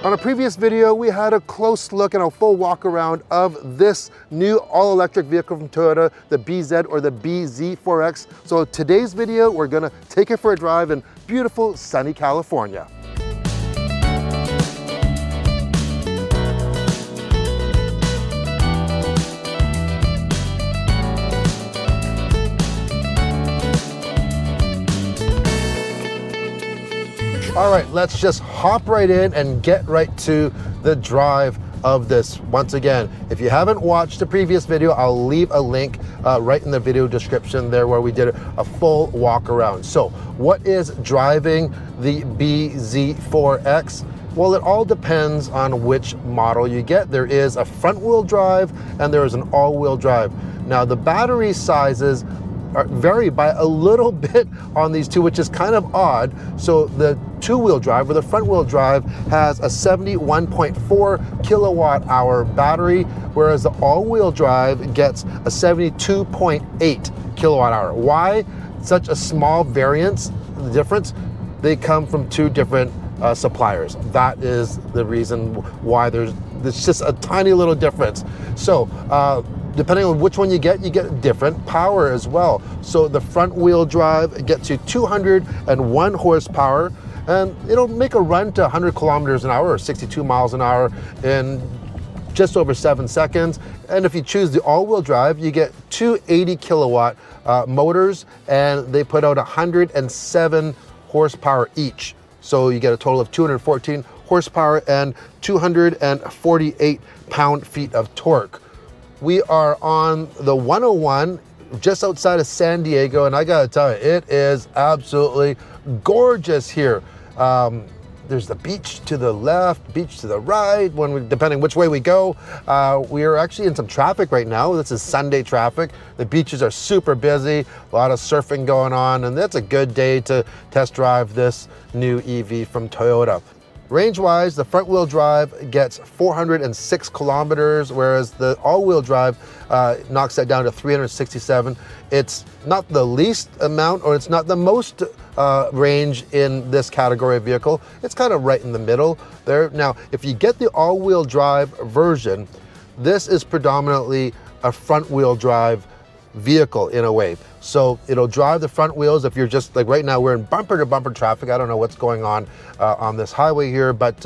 On a previous video, we had a close look and a full walk around of this new all-electric vehicle from Toyota, the bZ or the bZ4X. So today's video, we're gonna take it for a drive in beautiful sunny California. All right, let's just hop right in and get right to the drive of this. Once again, if you haven't watched the previous video, I'll leave a link right in the video description there where we did a full walk around. So what is driving the bZ4X? Well, it all depends on which model you get. There is a front wheel drive and there is an all-wheel drive. Now the battery sizes vary by a little bit on these two, which is kind of odd. So the two-wheel drive or the front-wheel drive has a 71.4 kilowatt hour battery, whereas the all-wheel drive gets a 72.8 kilowatt hour. Why such a small variance, the difference? They come from two different suppliers. That is the reason why there's just a tiny little difference. So depending on which one you get different power as well. So the front wheel drive gets you 201 horsepower and it'll make a run to 100 kilometers an hour or 62 miles an hour in just over 7 seconds. And if you choose the all-wheel drive, you get two 80 kilowatt motors and they put out 107 horsepower each. So you get a total of 214 horsepower and 248 pound-feet of torque. We are on the 101 just outside of San Diego, and I gotta tell you, it is absolutely gorgeous here. There's the beach to the left, beach to the right, depending which way we go. We are actually in some traffic right now. This is Sunday traffic. The beaches are super busy, a lot of surfing going on, and that's a good day to test drive this new EV from Toyota. Range-wise, the front-wheel drive gets 406 kilometers, whereas the all-wheel drive knocks that down to 367. It's not the least amount, or it's not the most range in this category of vehicle. It's kind of right in the middle there. Now, if you get the all-wheel drive version, this is predominantly a front-wheel drive vehicle in a way. So it'll drive the front wheels if you're just like right now we're in bumper to bumper traffic. I don't know what's going on this highway here, but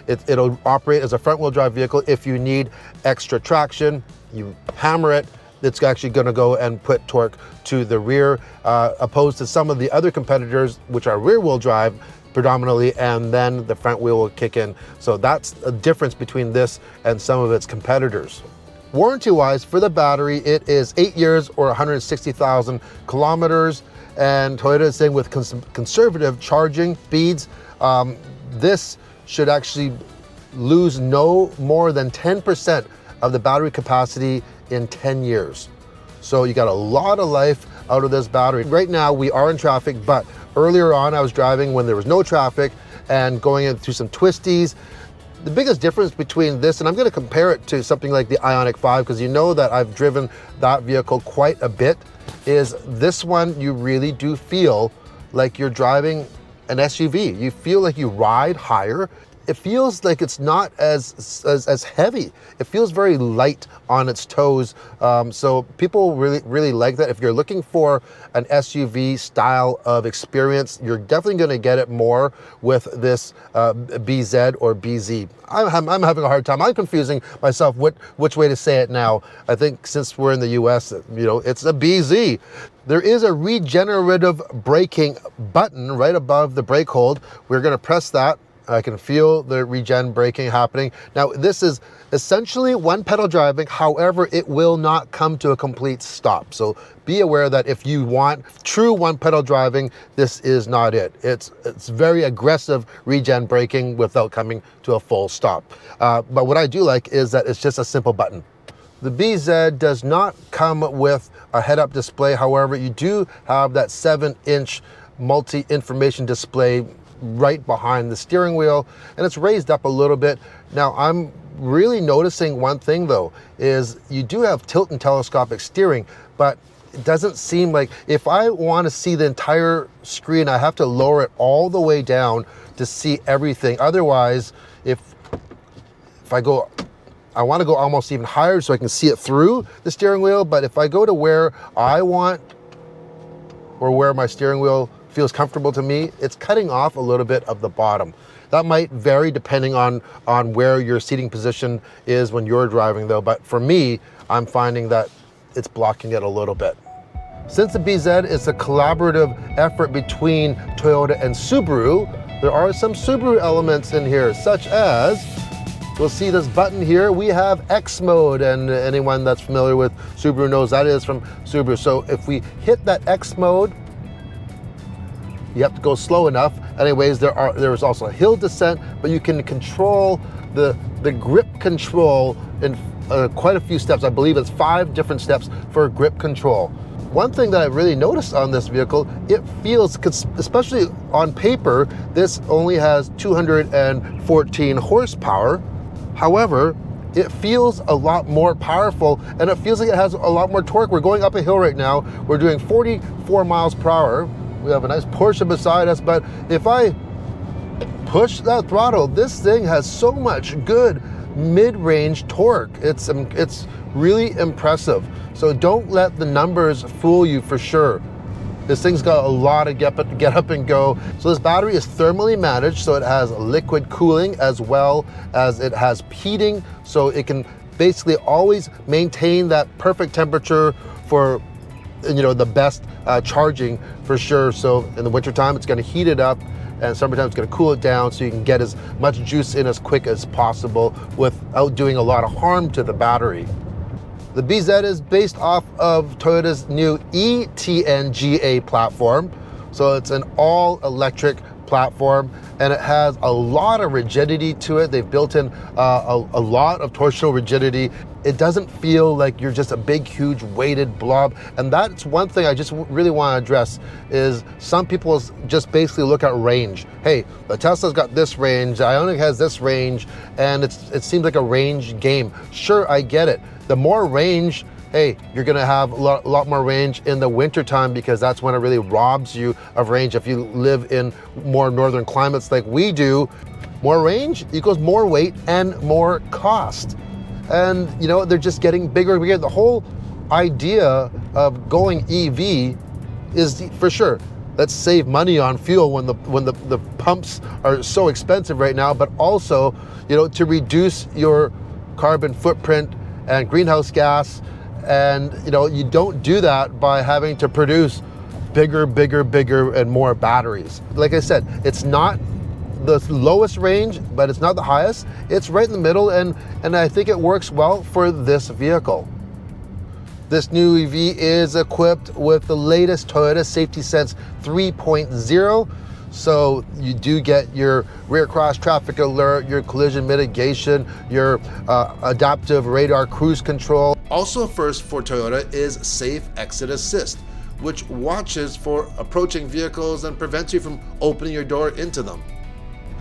it'll operate as a front wheel drive vehicle. If you need extra traction, you hammer it, it's actually going to go and put torque to the rear, opposed to some of the other competitors which are rear wheel drive predominantly, and then the front wheel will kick in. So that's a difference between this and some of its competitors. Warranty-wise, for the battery, it is 8 years or 160,000 kilometers, and Toyota is saying with conservative charging speeds, this should actually lose no more than 10% of the battery capacity in 10 years. So you got a lot of life out of this battery. Right now, we are in traffic, but earlier on, I was driving when there was no traffic and going in through some twisties. The biggest difference between this, and I'm going to compare it to something like the Ioniq 5, because you know that I've driven that vehicle quite a bit, is this one you really do feel like you're driving an SUV. You feel like you ride higher. It feels like it's not as heavy. It feels very light on its toes. So people really like that. If you're looking for an SUV style of experience, you're definitely going to get it more with this bZ or bZ. I'm having a hard time. I'm confusing myself which way to say it now. I think since we're in the US, you know, it's a bZ. There is a regenerative braking button right above the brake hold. We're going to press that. I can feel the regen braking happening. Now, this is essentially one pedal driving. However, it will not come to a complete stop. So be aware that if you want true one pedal driving, this is not it. It's very aggressive regen braking without coming to a full stop. But what I do like is that it's just a simple button. The bZ does not come with a head-up display. However, you do have that 7-inch multi-information display right behind the steering wheel, and it's raised up a little bit. Now, I'm really noticing one thing though, is you do have tilt and telescopic steering, but it doesn't seem like, if I want to see the entire screen, I have to lower it all the way down to see everything. Otherwise, if if I want to go almost even higher so I can see it through the steering wheel, but if I go to where I want, or where my steering wheel feels comfortable to me, it's cutting off a little bit of the bottom. That might vary depending on where your seating position is when you're driving though, but for me, I'm finding that it's blocking it a little bit. Since the bZ is a collaborative effort between Toyota and Subaru, there are some Subaru elements in here, such as, you'll see this button here, we have X mode, and anyone that's familiar with Subaru knows that is from Subaru. So if we hit that X mode, you have to go slow enough. Anyways, there is also a hill descent, but you can control the grip control in quite a few steps. I believe it's 5 different steps for grip control. One thing that I really noticed on this vehicle, it feels, especially on paper, this only has 214 horsepower. However, it feels a lot more powerful, and it feels like it has a lot more torque. We're going up a hill right now. We're doing 44 miles per hour. We have a nice Porsche beside us, but if I push that throttle, this thing has so much good mid-range torque. It's really impressive. So don't let the numbers fool you for sure. This thing's got a lot of get up and go. So this battery is thermally managed, so it has liquid cooling as well as it has heating, so it can basically always maintain that perfect temperature for the best charging for sure. So in the wintertime, it's gonna heat it up, and summertime it's gonna cool it down so you can get as much juice in as quick as possible without doing a lot of harm to the battery. The bZ is based off of Toyota's new eTNGA platform. So it's an all-electric platform, and it has a lot of rigidity to it. They've built in a lot of torsional rigidity. It doesn't feel like you're just a big, huge weighted blob. And that's one thing I just really want to address, is some people just basically look at range. Hey, the Tesla's got this range, the Ioniq has this range, and it seems like a range game. Sure, I get it. The more range, hey, you're gonna have a lot more range in the winter time, because that's when it really robs you of range. If you live in more northern climates like we do, more range equals more weight and more cost. And they're just getting bigger and bigger. The whole idea of going EV is, for sure, let's save money on fuel when the pumps are so expensive right now, but also, to reduce your carbon footprint and greenhouse gas. And you don't do that by having to produce bigger and more batteries. Like I said, it's not the lowest range, but it's not the highest. It's right in the middle, and I think it works well for this vehicle. This new EV is equipped with the latest Toyota Safety Sense 3.0. So you do get your rear cross traffic alert, your collision mitigation, your adaptive radar cruise control. Also first for Toyota is Safe Exit Assist, which watches for approaching vehicles and prevents you from opening your door into them.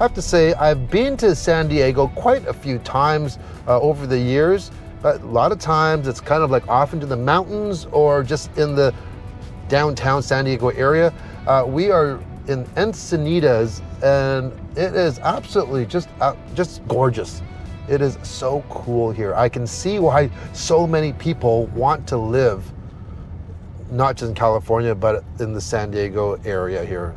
I have to say, I've been to San Diego quite a few times over the years, but a lot of times it's kind of like off into the mountains or just in the downtown San Diego area. We are in Encinitas, and it is absolutely just gorgeous. It is so cool here. I can see why so many people want to live, not just in California, but in the San Diego area here.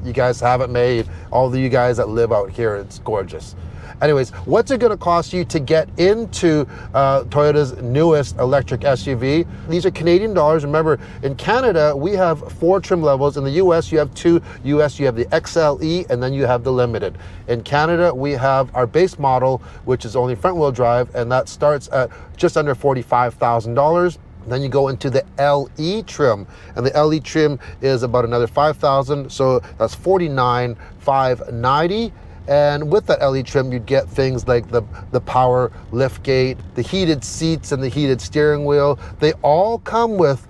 You guys have it made. All of you guys that live out here, it's gorgeous. Anyways, what's it gonna cost you to get into Toyota's newest electric SUV? These are Canadian dollars. Remember, in Canada, we have 4 trim levels. In the US, you have 2. US, you have the XLE, and then you have the Limited. In Canada, we have our base model, which is only front wheel drive, and that starts at just under $45,000. Then you go into the LE trim, and the LE trim is about another $5,000, so that's $49,590. And with that LE trim, you'd get things like the power liftgate, the heated seats, and the heated steering wheel. They all come with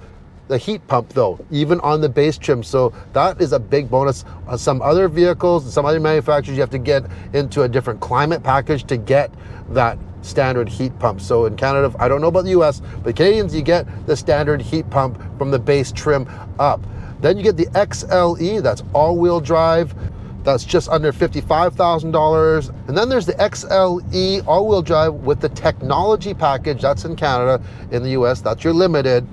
the heat pump though, even on the base trim. So that is a big bonus. On some other vehicles, some other manufacturers, you have to get into a different climate package to get that standard heat pump. So in Canada, I don't know about the US, but Canadians, you get the standard heat pump from the base trim up. Then you get the XLE, that's all-wheel drive. That's just under $55,000. And then there's the XLE all-wheel drive with the technology package. That's in Canada. In the US, that's your limited.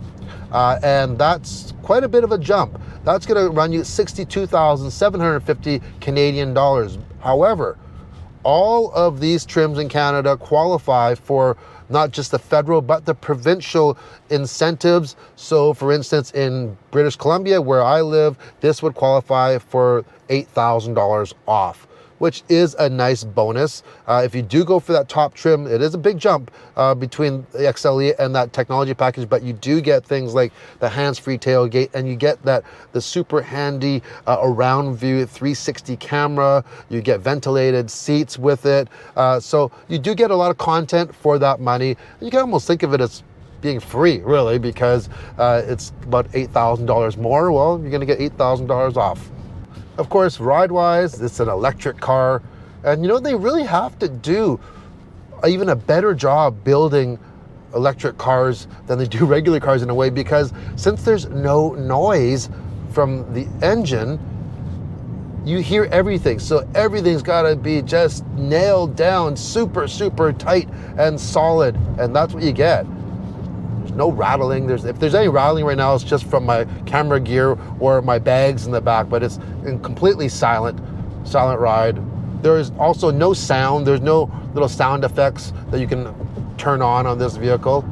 And that's quite a bit of a jump. That's going to run you 62,750 Canadian dollars. However, all of these trims in Canada qualify for not just the federal, but the provincial incentives. So for instance, in British Columbia, where I live, this would qualify for $8,000 off, which is a nice bonus. If you do go for that top trim, it is a big jump between the XLE and that technology package, but you do get things like the hands-free tailgate, and you get the super handy around view 360 camera. You get ventilated seats with it. So you do get a lot of content for that money. You can almost think of it as being free, really, because it's about $8,000 more. Well, you're gonna get $8,000 off. Of course, ride-wise, it's an electric car. And you know, they really have to do even a better job building electric cars than they do regular cars in a way, because since there's no noise from the engine, you hear everything. So everything's gotta be just nailed down, super, super tight and solid. And that's what you get. No rattling. If there's any rattling right now, it's just from my camera gear or my bags in the back, but it's completely silent ride. There is also no sound. There's no little sound effects that you can turn on this vehicle.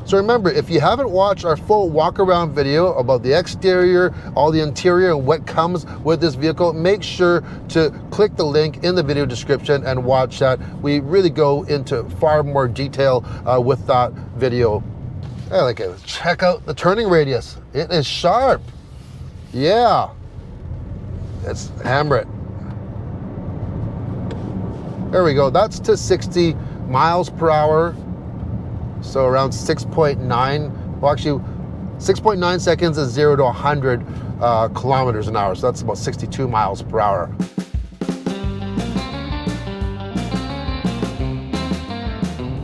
So remember, if you haven't watched our full walk around video about the exterior, all the interior, and what comes with this vehicle, make sure to click the link in the video description and watch that. We really go into far more detail with that video. I like it. Check out the turning radius. It is sharp. Yeah. Let's hammer it. There we go. That's to 60 miles per hour. So around 6.9. Well, actually, 6.9 seconds is 0 to 100 kilometers an hour. So that's about 62 miles per hour.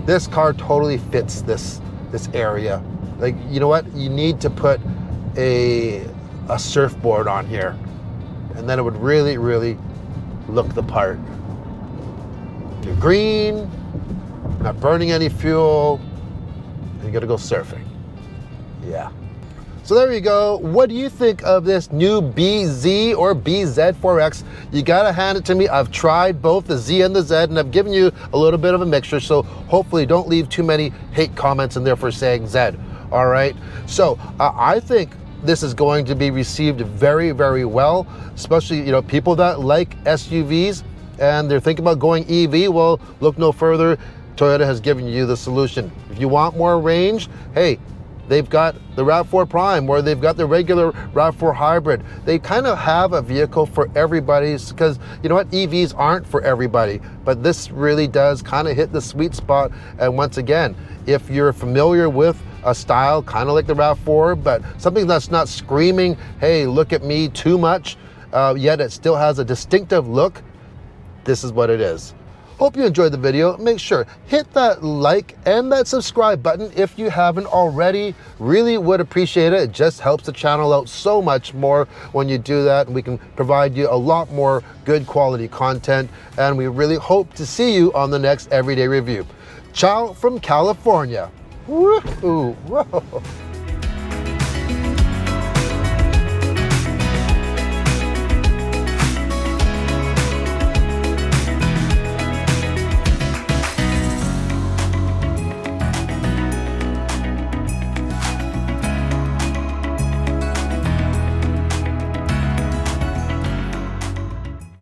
This car totally fits this area. Like, you know what? You need to put a surfboard on here, and then it would really, really look the part. You're green, not burning any fuel, and you gotta go surfing. Yeah. So there you go. What do you think of this new bZ or bZ4X? You gotta hand it to me. I've tried both the Z and the Z, and I've given you a little bit of a mixture, so hopefully don't leave too many hate comments in there for saying Z. All right. So I think this is going to be received very, very well, especially, you know, people that like SUVs and they're thinking about going EV. Well, look no further. Toyota has given you the solution. If you want more range, hey, they've got the RAV4 Prime, or they've got the regular RAV4 Hybrid. They kind of have a vehicle for everybody, because you know what, EVs aren't for everybody, but this really does kind of hit the sweet spot. And once again, if you're familiar with a style kind of like the RAV4, but something that's not screaming, hey, look at me too much, yet it still has a distinctive look, this is what it is. Hope you enjoyed the video. Make sure, hit that like and that subscribe button if you haven't already. Really would appreciate it. It just helps the channel out so much more when you do that, and we can provide you a lot more good quality content, and we really hope to see you on the next Everyday Review. Ciao from California. Woo-hoo. Whoa.